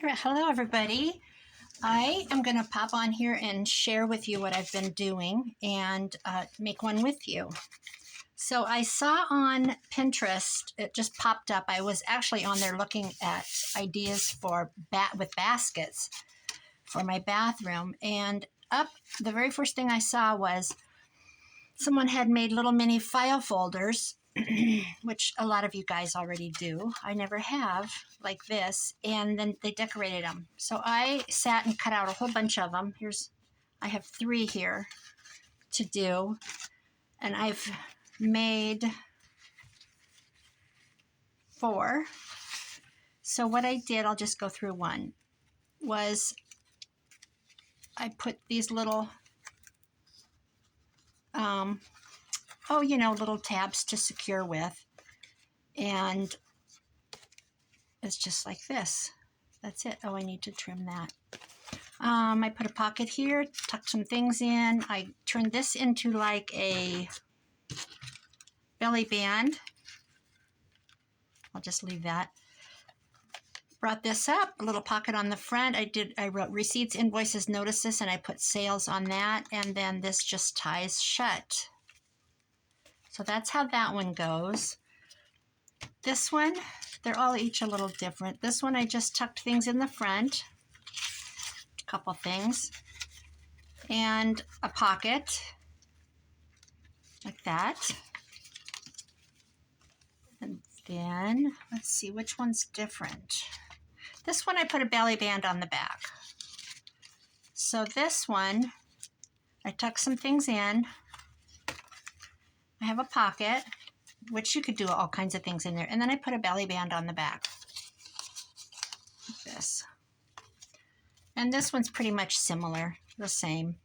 Hello, everybody. I am going to pop on here and share with you what I've been doing and make one with you. So I saw on Pinterest, it just popped up. I was actually on there looking at ideas for with baskets for my bathroom. And up, the very first thing I saw was someone had made little mini file folders, which a lot of you guys already do. I never have, like this, and then they decorated them. So I sat and cut out a whole bunch of them. I have 3 here to do, and I've made 4. So what I did, I'll just go through one, was I put these little little tabs to secure with, and it's just like this. That's it. Oh, I need to trim that. I put a pocket here, tucked some things in. I turned this into like a belly band. I'll just leave that. Brought this up, a little pocket on the front. I wrote receipts, invoices, notices, and I put sales on that. And then this just ties shut. So that's how that one goes. This one, they're all each a little different. This one, I just tucked things in the front. A couple things. And a pocket. Like that. And then, let's see, which one's different? This one, I put a belly band on the back. So this one, I tuck some things in. I have a pocket, which you could do all kinds of things in there. And then I put a belly band on the back. Like this. And this one's pretty much similar, the same.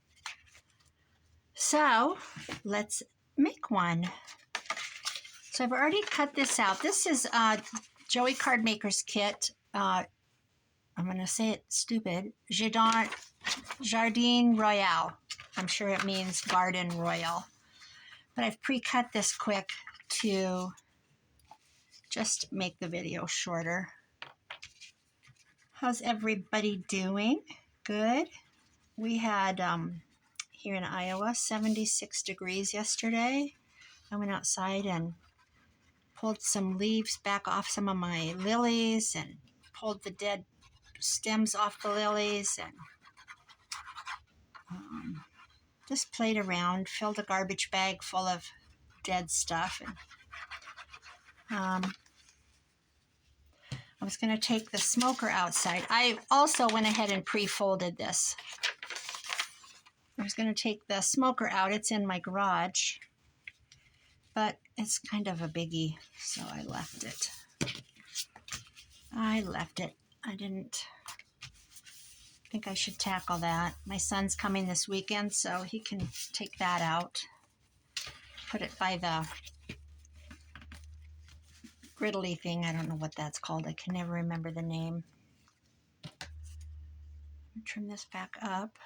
So let's make one. So I've already cut this out. This is Joey Card Maker's kit. I'm going to say it stupid. Jardin Royale. I'm sure it means Garden Royal. But I've pre-cut this quick to just make the video shorter. How's everybody doing? Good. We had, here in Iowa, 76 degrees yesterday. I went outside and pulled some leaves back off some of my lilies and pulled the dead stems off the lilies and just played around, filled a garbage bag full of dead stuff. And I was going to take the smoker outside. I also went ahead and pre-folded this. I was going to take the smoker out. It's in my garage, but it's kind of a biggie, so I left it. I didn't think I should tackle that. My son's coming this weekend, so he can take that out. Put it by the griddly thing. I don't know what that's called. I can never remember the name. Trim this back up.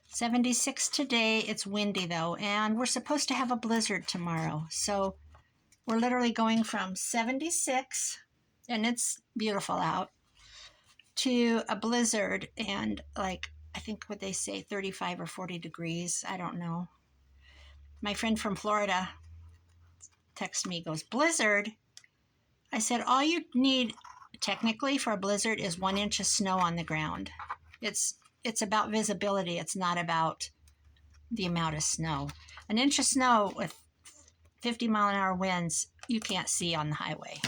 76 today. It's windy though, and we're supposed to have a blizzard tomorrow. So we're literally going from 76, and it's beautiful out, to a blizzard and like, I think what they say, 35 or 40 degrees. I don't know. My friend from Florida texts me, goes, blizzard? I said, all you need technically for a blizzard is 1 inch of snow on the ground. It's about visibility. It's not about the amount of snow. 1 inch of snow with 50-mile-an-hour winds, you can't see on the highway.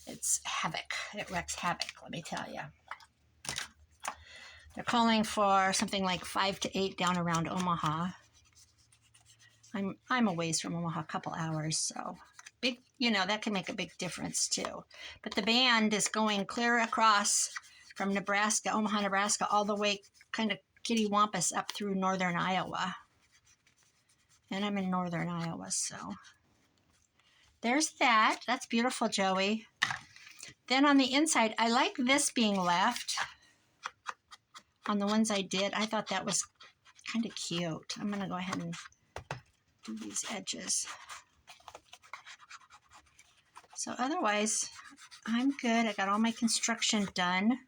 It's havoc. It wreaks havoc, let me tell you. They're calling for something like 5 to 8 down around Omaha. I'm a ways from Omaha, a couple hours, so big, that can make a big difference too. But the band is going clear across from Nebraska, Omaha, Nebraska, all the way kind of kittywampus up through northern Iowa. And I'm in northern Iowa, so there's that. That's beautiful, Joey. Then on the inside, I like this being left. On the ones I did, I thought that was kind of cute. I'm going to go ahead and do these edges. So otherwise, I'm good. I got all my construction done.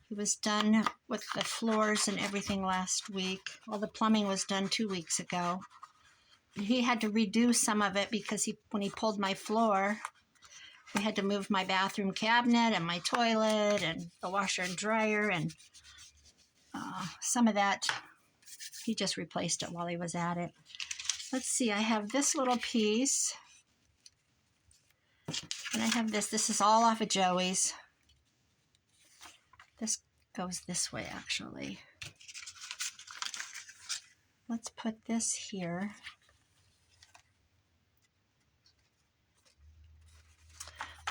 It was done with the floors and everything last week. All the plumbing was done 2 weeks ago. He had to redo some of it because when he pulled my floor, we had to move my bathroom cabinet and my toilet and the washer and dryer, and some of that, he just replaced it while he was at it. Let's see, I have this little piece, and I have this. This is all off of Joey's. This goes this way, actually. Let's put this here.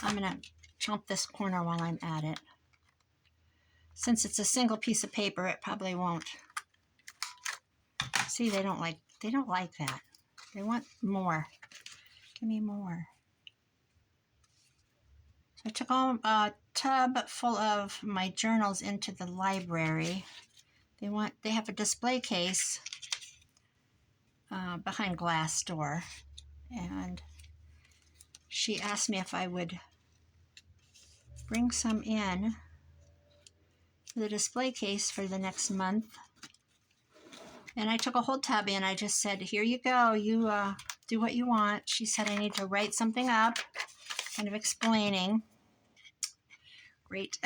I'm going to chomp this corner while I'm at it. Since it's a single piece of paper, it probably won't. See, they don't like that. They want more. Give me more. So I took a tub full of my journals into the library. They have a display case behind glass door, and she asked me if I would bring some in the display case for the next month. And I took a whole tub in. I just said, here you go. You do what you want. She said I need to write something up, kind of explaining. Great.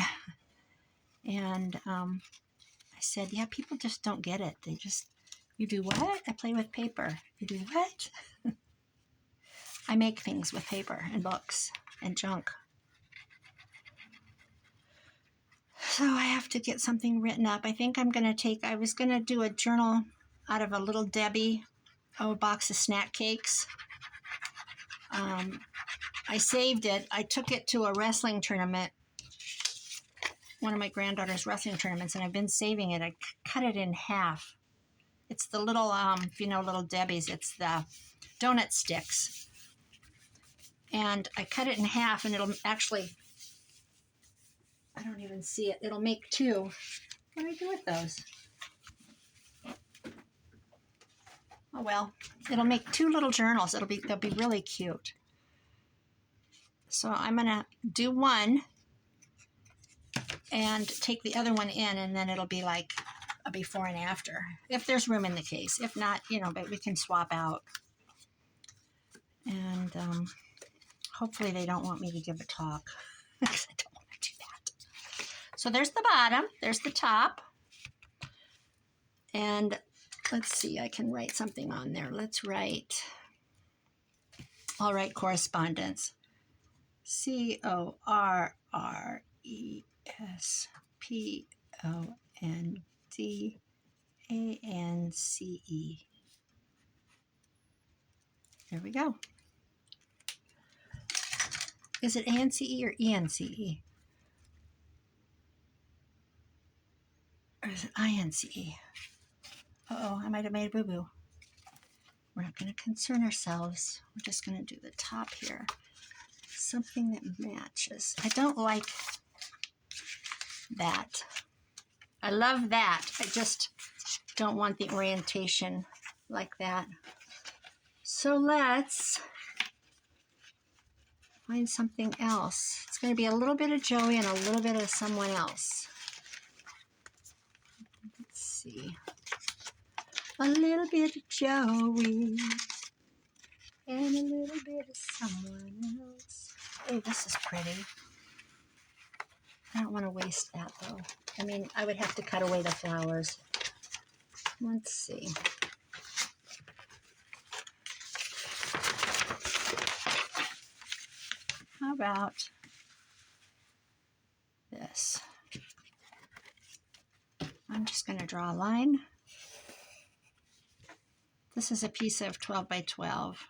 And I said, yeah, people just don't get it. They just, you do what? I play with paper. You do what? I make things with paper and books and junk. So I have to get something written up. I think I'm going to I was going to do a journal out of a Little Debbie, a box of snack cakes. I saved it. I took it to a wrestling tournament, one of my granddaughter's wrestling tournaments, and I've been saving it. I cut it in half. It's the little, if you know Little Debbie's, it's the donut sticks. And I cut it in half, and it'll actually, I don't even see it. It'll make two. What do I do with those? Oh well, it'll make two little journals. They'll be really cute. So I'm gonna do one and take the other one in, and then it'll be like a before and after, if there's room in the case. If not, but we can swap out. And hopefully they don't want me to give a talk, because I don't want to do that. So there's the bottom, there's the top, and let's see, I can write something on there. I'll write correspondence. CORRESPONDANCE. There we go. Is it ANCE or ENCE? Or is it INCE? Uh-oh, I might have made a boo-boo. We're not going to concern ourselves. We're just going to do the top here. Something that matches. I don't like that. I love that. I just don't want the orientation like that. So let's find something else. It's going to be a little bit of Joey and a little bit of someone else. Let's see. A little bit of Joey and a little bit of someone else. Oh, this is pretty. I don't want to waste that, though. I mean, I would have to cut away the flowers. Let's see. How about this? I'm just going to draw a line. This is a piece of 12 by 12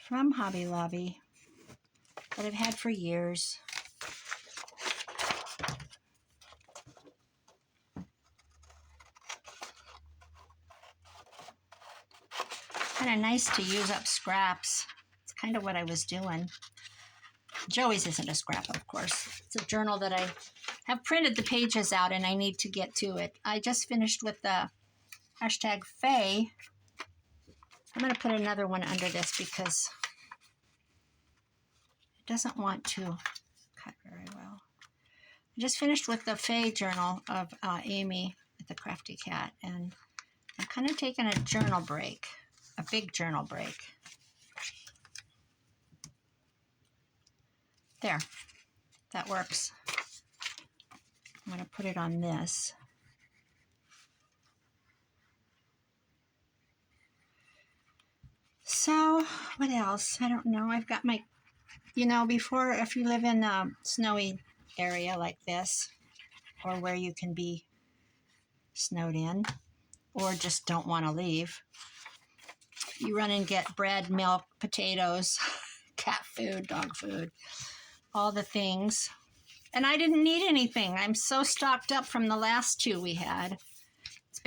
from Hobby Lobby that I've had for years. Kind of nice to use up scraps. It's kind of what I was doing. Joey's isn't a scrap, of course. It's a journal that I have printed the pages out, and I need to get to it. I just finished with the hashtag Faye. I'm going to put another one under this because doesn't want to cut very well. I just finished with the Faye journal of Amy at the Crafty Cat, and I'm kind of taking a journal break, a big journal break. There, that works. I'm going to put it on this. So, what else? I don't know. I've got my, before, if you live in a snowy area like this, or where you can be snowed in, or just don't want to leave, you run and get bread, milk, potatoes, cat food, dog food, all the things. And I didn't need anything. I'm so stocked up from the last 2 we had.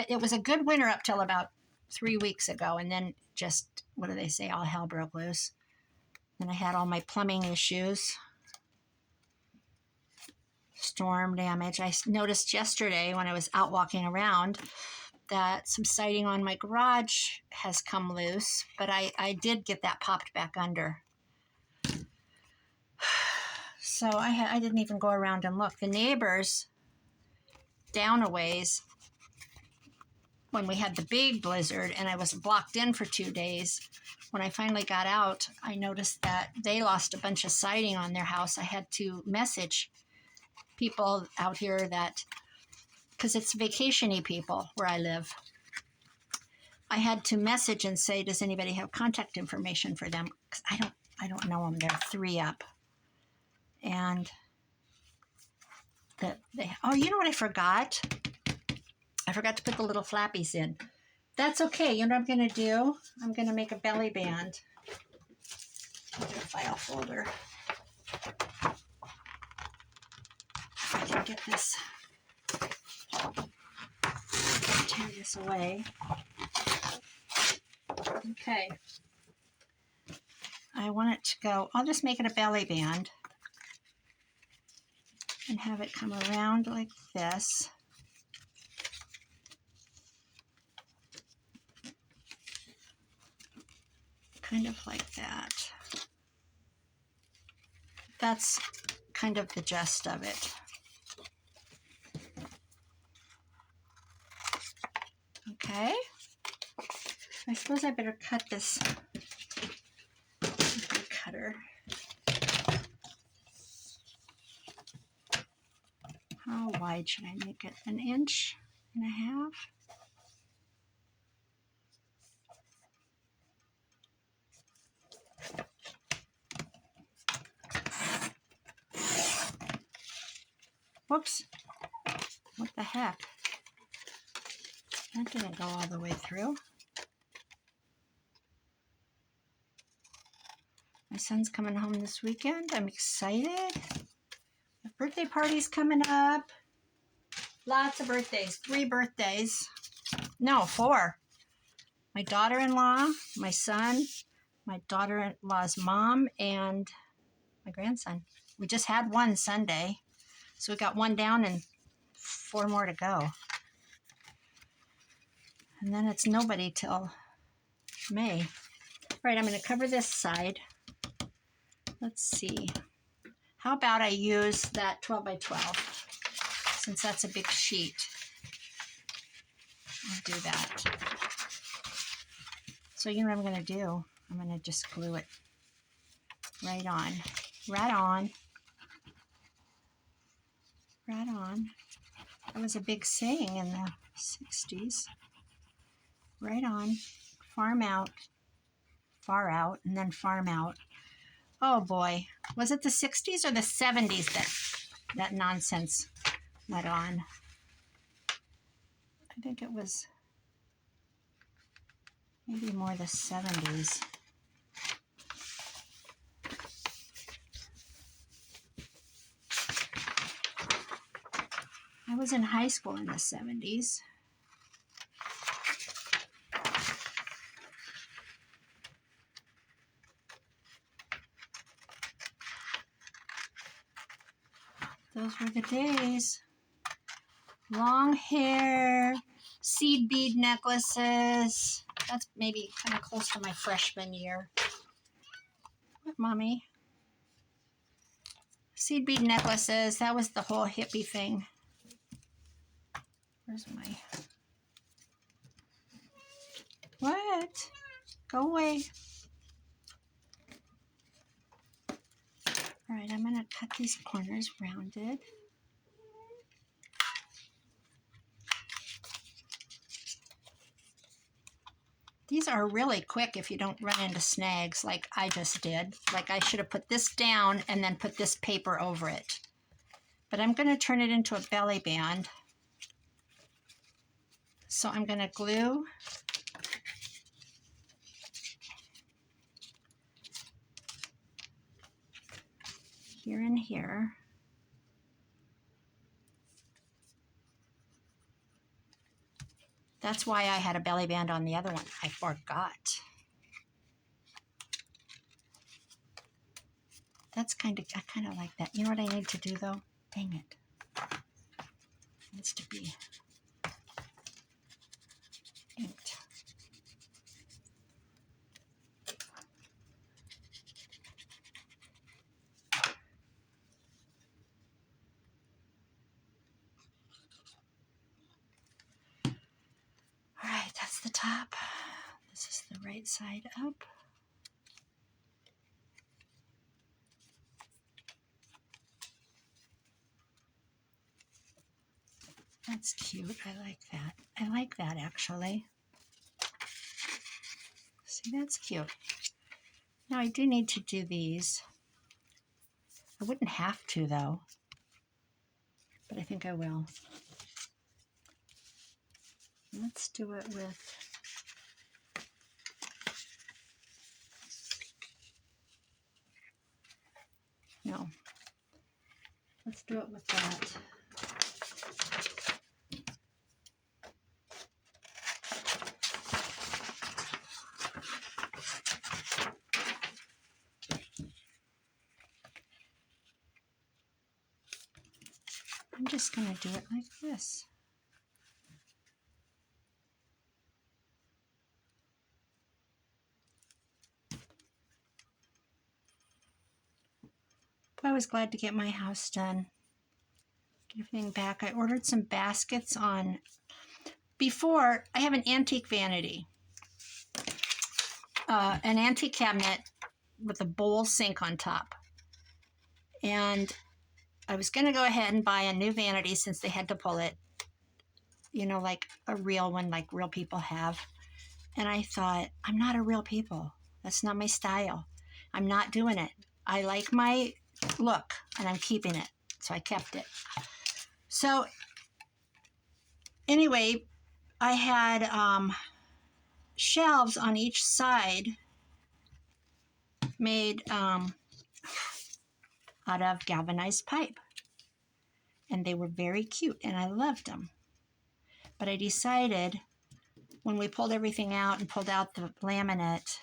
It was a good winter up till about 3 weeks ago, and then just, what do they say, all hell broke loose. Then I had all my plumbing issues, storm damage. I noticed yesterday when I was out walking around that some siding on my garage has come loose, but I did get that popped back under. So I didn't even go around and look. The neighbors down a ways, when we had the big blizzard and I was blocked in for 2 days, when I finally got out, I noticed that they lost a bunch of siding on their house. I had to message people out here that, because it's vacation-y people where I live, I had to message and say, does anybody have contact information for them? Because I don't know them. They're 3 up. And oh, you know what I forgot? I forgot to put the little flappies in. That's okay. You know what I'm going to do? I'm going to make a belly band. I'll get a file folder. If I can get this, tear this away. Okay. I want it to go, I'll just make it a belly band and have it come around like this. Kind of like that. That's kind of the gist of it. Okay. I suppose I better cut this with my cutter. How wide should I make it? 1.5 inches? Whoops. What the heck? That didn't go all the way through. My son's coming home this weekend. I'm excited. The birthday party's coming up. Lots of birthdays. 3 birthdays. No, 4. My daughter-in-law, my son, my daughter-in-law's mom, and my grandson. We just had one Sunday. So we got 1 down and 4 more to go. And then it's nobody till May. All right, I'm going to cover this side. Let's see. How about I use that 12 by 12, since that's a big sheet. I'll do that. So you know what I'm going to do? I'm going to just glue it right on. Right on. Right on. That was a big saying in the 60s. Right on. Farm out. Far out. And then farm out. Oh boy. Was it the 60s or the 70s that nonsense went on? I think it was maybe more the 70s. I was in high school in the 70s. Those were the days. Long hair, seed bead necklaces. That's maybe kind of close to my freshman year. What, Mommy? Seed bead necklaces. That was the whole hippie thing. Where's my... What? Go away. All right, I'm going to cut these corners rounded. These are really quick if you don't run into snags like I just did. Like I should have put this down and then put this paper over it. But I'm going to turn it into a belly band. So I'm going to glue here and here. That's why I had a belly band on the other one. I forgot. That's I kind of like that. You know what I need to do though? Dang it. It needs to be inked. All right, that's the top. This is the right side up. That's cute. I like that. I like that actually. See, that's cute. Now I do need to do these. I wouldn't have to though, but I think I will. Let's do it with no. Let's do it with that. I'm just going to do it like this. I was glad to get my house done. Get everything back. I ordered some baskets on... Before, I have an antique vanity. An antique cabinet with a bowl sink on top. And I was going to go ahead and buy a new vanity since they had to pull it. You know, like a real one, like real people have. And I thought, I'm not a real people. That's not my style. I'm not doing it. I like my look, and I'm keeping it. So I kept it. So anyway, I had shelves on each side made out of galvanized pipe. And they were very cute, and I loved them. But I decided when we pulled everything out and pulled out the laminate,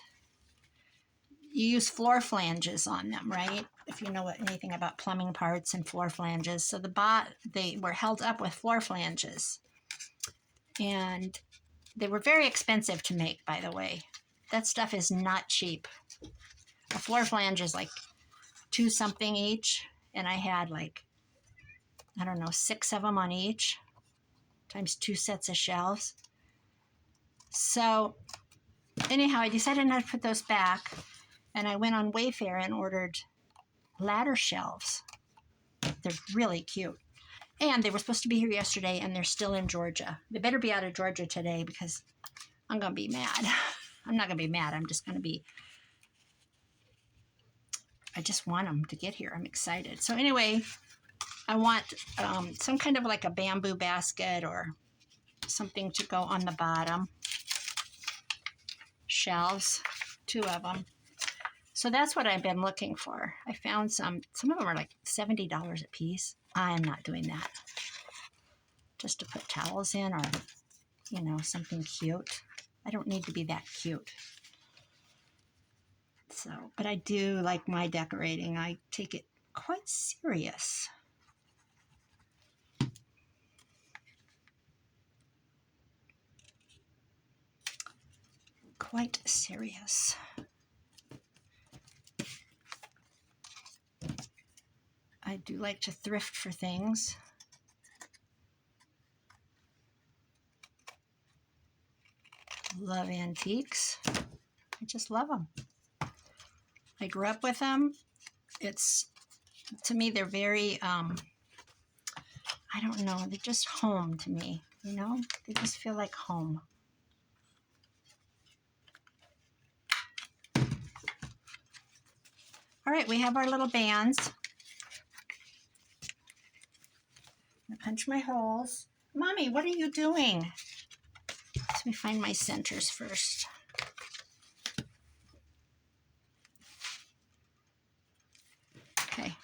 you use floor flanges on them, right? If you know anything about plumbing parts and floor flanges. So they were held up with floor flanges. And they were very expensive to make, by the way. That stuff is not cheap. A floor flange is like $2 something each. And I had like, I don't know, 6 of them on each, times 2 sets of shelves. So anyhow, I decided not to put those back. And I went on Wayfair and ordered ladder shelves. They're really cute. And they were supposed to be here yesterday, and they're still in Georgia. They better be out of Georgia today because I'm going to be mad. I'm not going to be mad. I'm just going to be... I just want them to get here. I'm excited. So anyway, I want some kind of like a bamboo basket or something to go on the bottom. Shelves, 2 of them. So that's what I've been looking for. I found some of them are like $70 a piece. I'm not doing that. Just to put towels in or, you know, something cute. I don't need to be that cute. So, but I do like my decorating. I take it quite serious. Quite serious. I do like to thrift for things. Love antiques. I just love them. I grew up with them. To me, they're very, I don't know, they're just home to me, you know? They just feel like home. All right, we have our little bands. I'm gonna punch my holes. Mommy, what are you doing? Let me find my centers first. Okay.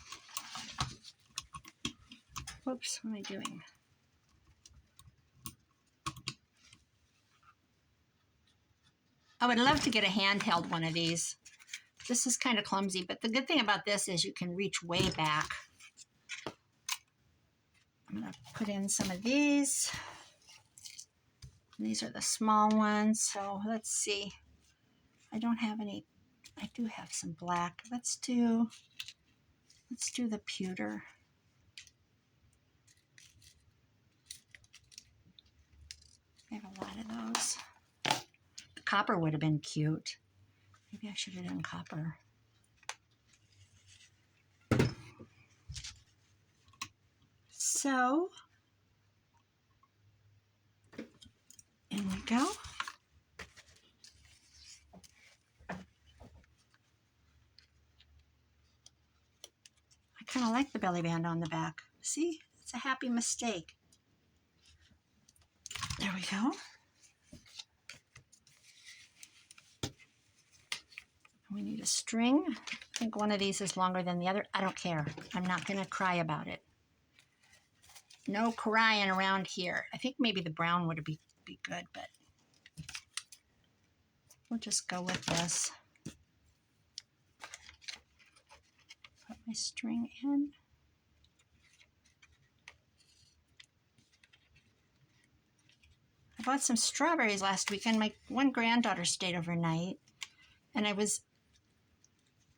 Whoops, what am I doing? I would love to get a handheld one of these. This is kind of clumsy, but the good thing about this is you can reach way back. I'm going to put in some of these. These are the small ones, so let's see. I don't have any. I do have some black. Let's do the pewter. I have a lot of those. The copper would have been cute. Maybe I should have done copper. So, in we go. I kind of like the belly band on the back. See, it's a happy mistake. There we go. We need a string. I think one of these is longer than the other. I don't care. I'm not going to cry about it. No crying around here. I think maybe the brown would be good, but we'll just go with this. Put my string in. I bought some strawberries last weekend. My one granddaughter stayed overnight, and I was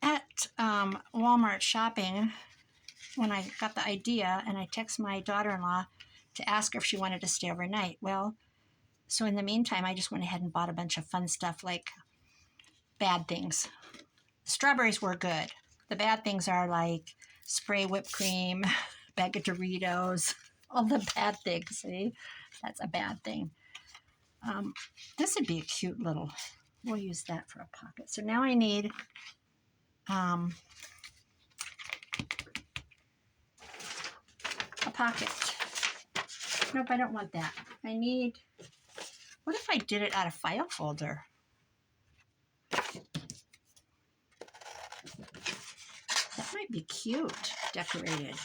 at Walmart shopping when I got the idea, and I texted my daughter-in-law to ask her if she wanted to stay overnight. Well, so in the meantime, I just went ahead and bought a bunch of fun stuff like bad things. The strawberries were good. The bad things are like spray whipped cream, bag of Doritos, all the bad things, see? That's a bad thing. This would be a cute little, we'll use that for a pocket. So now I need a pocket. Nope, I don't want that. I need, what if I did it out of file folder? That might be cute, decorated.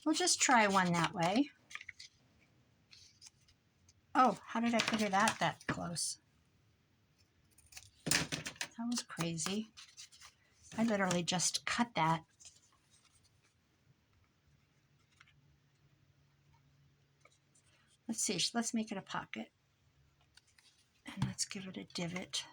We'll just try one that way. Oh, how did I figure that close? That was crazy. I literally just cut that. Let's see, let's make it a pocket. And let's give it a divot.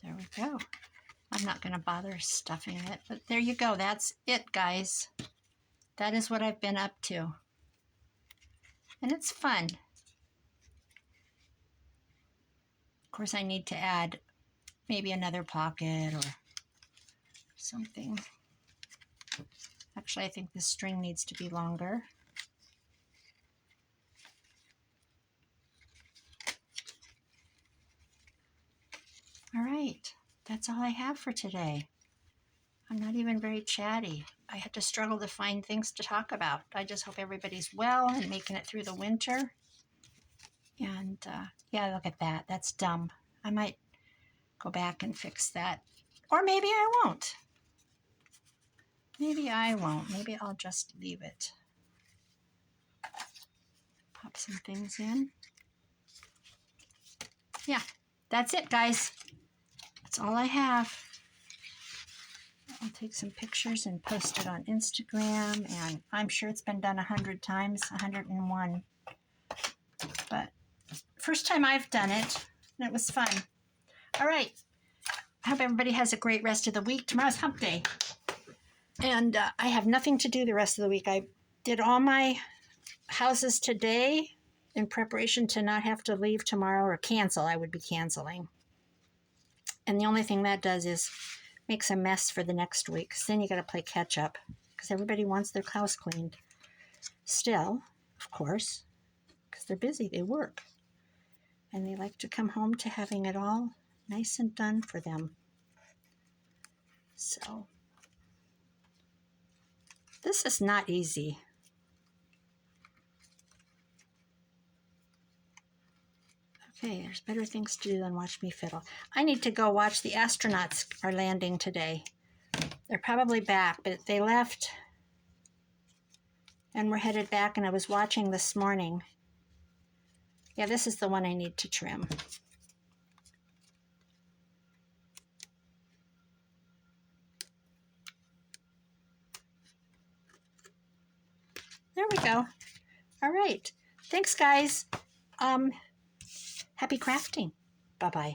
There we go. I'm not going to bother stuffing it, but there you go. That's it, guys. That is what I've been up to. And it's fun. Of course, I need to add maybe another pocket or something. Actually, I think the string needs to be longer. All right, that's all I have for today. I'm not even very chatty. I had to struggle to find things to talk about. I just hope everybody's well and making it through the winter. And yeah, look at that. That's dumb. I might go back and fix that. Or maybe I won't. Maybe I won't. Maybe I'll just leave it. Pop some things in. Yeah, that's it, guys. That's all I have. I'll take some pictures and post it on Instagram, and I'm sure it's been done 100 times, 101. But first time I've done it, and it was fun. All right. I hope everybody has a great rest of the week. Tomorrow's hump day. And I have nothing to do the rest of the week. I did all my houses today in preparation to not have to leave tomorrow or cancel. I would be canceling. And the only thing that does is makes a mess for the next week. Because then you got to play catch up. Because everybody wants their house cleaned. Still, of course, because they're busy. They work. And they like to come home to having it all nice and done for them. So, this is not easy. Okay, there's better things to do than watch me fiddle. I need to go watch the astronauts are landing today. They're probably back, but they left and we're headed back, and I was watching this morning. Yeah, this is the one I need to trim. There we go. All right. Thanks, guys. Happy crafting. Bye-bye.